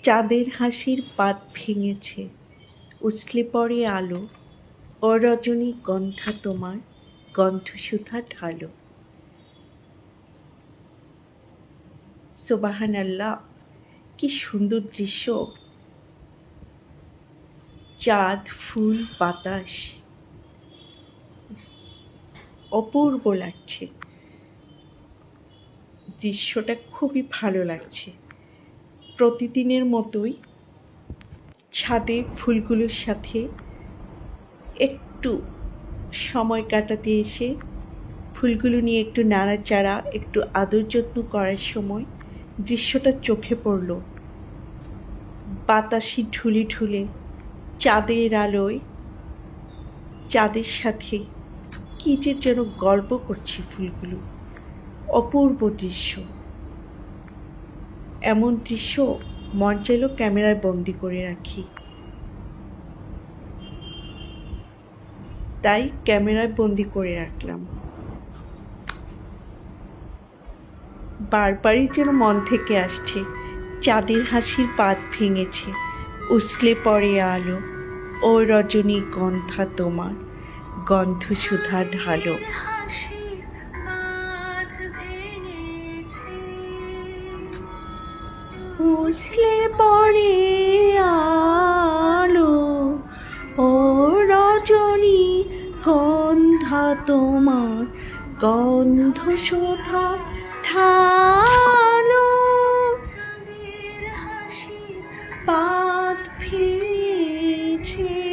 চাঁদের হাসির পাত ভেঙেছে, উছলে পড়ে আলো, অরজনী গন্ধা তোমার, গন্ধসুধা ঢালো। সুবহানাল্লাহ, কি সুন্দর দৃশ্য! চাঁদ, ফুল, বাতাস অপূর্ব লাগছে। দৃশ্যটা খুবই ভালো লাগছে। প্রতিদিনের মতোই ছাদে ফুলগুলোর সাথে একটু সময় কাটাতে এসে ফুলগুলো নিয়ে একটু নাড়াচাড়া, একটু আদর যত্ন করার সময় দৃশ্যটা চোখে পড়ল। বাতাসে ঢুলে ঢুলে চাঁদের আলোয় চাঁদের সাথে কি যে যেন গল্প করছে ফুলগুলো। অপূর্ব দৃশ্য। এমন দৃশ্য মন চাইল ক্যামেরায় বন্দি করে রাখি। তাই ক্যামেরায় বন্দি করে রাখলাম। বারবারই যেন মন থেকে আসছে, চাঁদের হাসির পাত ভেঙেছে, উছলে পড়ে আলো, ও রজনী গন্ধা তোমার, গন্ধসুধা ঢালো। উছলে পড়ে আলো, ও রজনী গন্ধা তোমার, গন্ধসুধা ঢালো। পাত ভেঙেছে।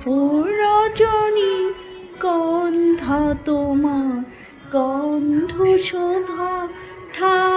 ও রজনী গন্ধা তোমার, গন্ধসুধা ঢালো।